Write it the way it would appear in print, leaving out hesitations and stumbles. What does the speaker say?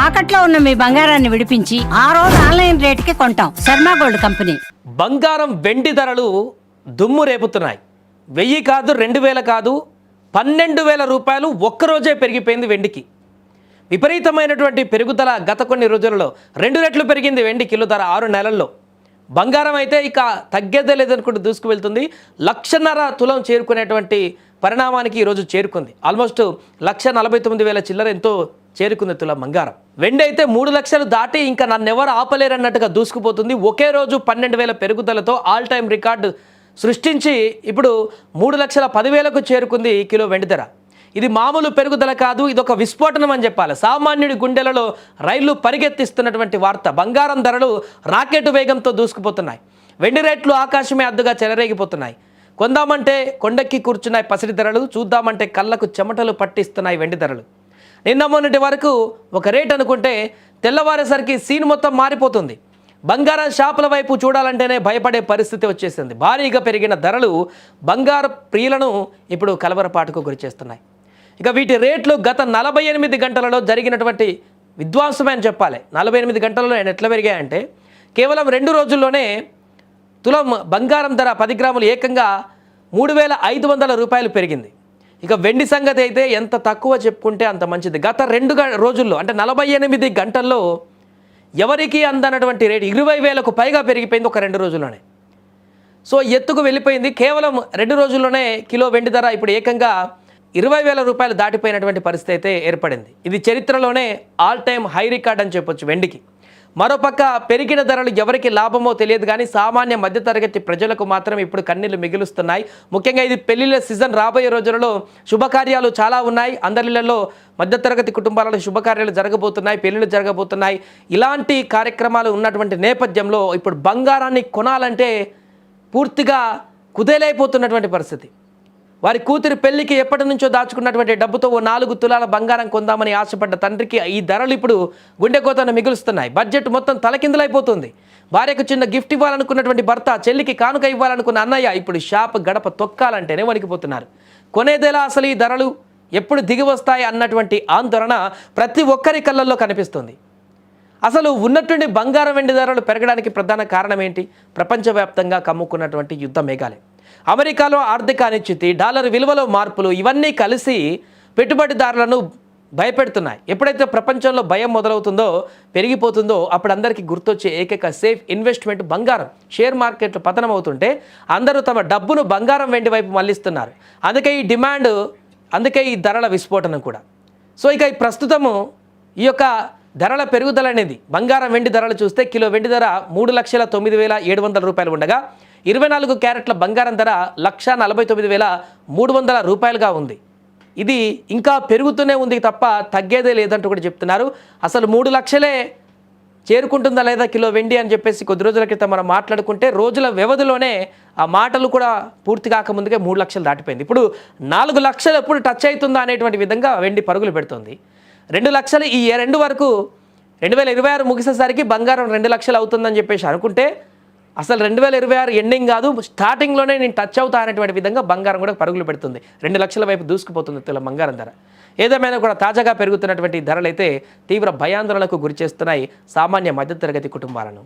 తాకట్లో ఉన్న మీ బంగారాన్ని విడిపించి ఆ రోజు ఆన్లైన్ రేటుకి కొంటాం. Sharma gold company. బంగారం వెండి ధరలు దుమ్ము రేపుతున్నాయి. 1000 కాదు, 2000 కాదు, 12,000 రూపాయలు ఒక్కరోజే పెరిగిపోయింది వెండికి. విపరీతమైనటువంటి పెరుగుదల గత కొన్ని రోజులలో 2 రెట్లు పెరిగింది వెండి కిలో ధర 6 నెలల్లో. బంగారం అయితే ఇక తగ్గేదే లేదనుకుంటూ దూసుకు వెళ్తుంది. 1,50,000 తులం చేరుకునేటువంటి పరిణామానికి ఈరోజు చేరుకుంది. ఆల్మోస్ట్ 1,49,000 చిల్లర ఎంతో చేరుకుంది తులం బంగారం. వెండి అయితే 3 లక్షలు దాటి ఇంకా నన్నెవరు ఆపలేరన్నట్టుగా దూసుకుపోతుంది. ఒకే రోజు 12,000 పెరుగుదలతో ఆల్ టైమ్ రికార్డు సృష్టించి ఇప్పుడు 3,10,000కు చేరుకుంది కిలో వెండి ధర. ఇది మామూలు పెరుగుదల కాదు, ఇది ఒక విస్ఫోటనం అని చెప్పాలి. సామాన్యుడి గుండెలలో రైళ్లు పరిగెత్తిస్తున్నటువంటి వార్త. బంగారం ధరలు రాకెట్ వేగంతో దూసుకుపోతున్నాయి. వెండి రేట్లు ఆకాశమే అద్దుగా చెలరేగిపోతున్నాయి. కొందామంటే కొండెక్కి కూర్చున్నాయి పసిడి ధరలు, చూద్దామంటే కళ్ళకు చెమటలు పట్టిస్తున్నాయి వెండి ధరలు. నిన్న మొన్నటి వరకు ఒక రేట్ అనుకుంటే తెల్లవారేసరికి సీన్ మొత్తం మారిపోతుంది. బంగారం షాపుల వైపు చూడాలంటేనే భయపడే పరిస్థితి వచ్చేసింది. భారీగా పెరిగిన ధరలు బంగారు ప్రియులను ఇప్పుడు కలవరపాటుకు గురిచేస్తున్నాయి. ఇక వీటి రేట్లు గత 48 గంటలలో జరిగినటువంటి విధ్వంసమే అని చెప్పాలి. 48 గంటలలో ఎట్లా పెరిగాయంటే కేవలం 2 రోజుల్లోనే తులం బంగారం ధర 10 గ్రాములు ఏకంగా 3,500 రూపాయలు పెరిగింది. ఇక వెండి సంగతి అయితే ఎంత తక్కువ చెప్పుకుంటే అంత మంచిది. గత 2 రోజుల్లో అంటే 48 గంటల్లో ఎవరికి అందనటువంటి రేటు 20,000కు పైగా పెరిగిపోయింది ఒక 2 రోజుల్లోనే. సో ఎత్తుకు వెళ్ళిపోయింది. కేవలం 2 రోజుల్లోనే కిలో వెండి ధర ఇప్పుడు ఏకంగా 20,000 రూపాయలు దాటిపోయినటువంటి పరిస్థితి అయితే ఏర్పడింది. ఇది చరిత్రలోనే ఆల్ టైమ్ హై రికార్డ్ అని చెప్పొచ్చు వెండికి. మరోపక్క పెరిగిన ధరలు ఎవరికి లాభమో తెలియదు కానీ సామాన్య మధ్యతరగతి ప్రజలకు మాత్రం ఇప్పుడు కన్నీళ్లు మిగులుస్తున్నాయి. ముఖ్యంగా ఇది పెళ్లిళ్ళ సీజన్. రాబోయే రోజులలో శుభకార్యాలు చాలా ఉన్నాయి. అందరిలో మధ్యతరగతి కుటుంబాలలో శుభకార్యాలు జరగబోతున్నాయి, పెళ్లిళ్ళు జరగబోతున్నాయి. ఇలాంటి కార్యక్రమాలు ఉన్నటువంటి నేపథ్యంలో ఇప్పుడు బంగారాన్ని కొనాలంటే పూర్తిగా కుదేలైపోతున్నటువంటి పరిస్థితి. వారి కూతురి పెళ్లికి ఎప్పటి నుంచో దాచుకున్నటువంటి డబ్బుతో ఓ 4 తులాల బంగారం కొందామని ఆశపడ్డ తండ్రికి ఈ ధరలు ఇప్పుడు గుండెకోతను మిగులుస్తున్నాయి. బడ్జెట్ మొత్తం తలకిందులైపోతుంది. భార్యకు చిన్న గిఫ్ట్ ఇవ్వాలనుకున్నటువంటి భర్త, చెల్లికి కానుక ఇవ్వాలనుకున్న అన్నయ్య ఇప్పుడు షాప్ గడప తొక్కాలంటేనే వణికిపోతున్నారు. కొనేదేలా అసలు ఈ ధరలు ఎప్పుడు దిగి వస్తాయి అన్నటువంటి ఆందోళన ప్రతి ఒక్కరి కళ్ళల్లో కనిపిస్తుంది. అసలు ఉన్నటువంటి బంగారం వెండి ధరలు పెరగడానికి ప్రధాన కారణం ఏంటి? ప్రపంచవ్యాప్తంగా కమ్ముకున్నటువంటి యుద్ధ మేఘాలే. అమెరికాలో ఆర్థిక అనిశ్చితి, డాలర్ విలువలో మార్పులు ఇవన్నీ కలిసి పెట్టుబడిదారులను భయపెడుతున్నాయి. ఎప్పుడైతే ప్రపంచంలో భయం మొదలవుతుందో, పెరిగిపోతుందో అప్పుడు అందరికీ గుర్తొచ్చే ఏకైక సేఫ్ ఇన్వెస్ట్మెంట్ బంగారం. షేర్ మార్కెట్లు పతనం అవుతుంటే అందరూ తమ డబ్బును బంగారం వెండి వైపు మళ్లిస్తున్నారు. అందుకే ఈ డిమాండ్, అందుకే ఈ ధరల విస్ఫోటనం కూడా. సో ఇక ఈ ప్రస్తుతము ఈ యొక్క ధరల పెరుగుదల అనేది బంగారం వెండి ధరలు చూస్తే కిలో వెండి ధర 3,09,700 రూపాయలు ఉండగా 24 క్యారెట్ల బంగారం ధర 1,49,300 రూపాయలుగా ఉంది. ఇది ఇంకా పెరుగుతూనే ఉంది తప్ప తగ్గేదే లేదంటూ కూడా చెప్తున్నారు. అసలు 3 లక్షలే చేరుకుంటుందా లేదా కిలో వెండి అని చెప్పేసి కొద్ది రోజుల క్రితం మనం మాట్లాడుకుంటే రోజుల వ్యవధిలోనే ఆ మాటలు కూడా పూర్తి కాకముందుకే 3 లక్షలు దాటిపోయింది. ఇప్పుడు 4 లక్షలు ఎప్పుడు టచ్ అవుతుందా అనేటువంటి విధంగా వెండి పరుగులు పెడుతుంది. 2 లక్షలు ఈ 2 వరకు 2026 ముగిసేసరికి బంగారం 2 లక్షలు అవుతుందని చెప్పేసి అనుకుంటే అసలు 2026 ఎండింగ్ కాదు, స్టార్టింగ్లోనే నేను టచ్ అవుతా అనేటువంటి విధంగా బంగారం కూడా పరుగులు పెడుతుంది. 2 లక్షల వైపు దూసుకుపోతుంది తులం బంగారం ధర. ఏదేమైనా కూడా తాజాగా పెరుగుతున్నటువంటి ధరలు అయితే తీవ్ర భయాందోళనకు గురి చేస్తున్నాయి సామాన్య మధ్యతరగతి కుటుంబాలను.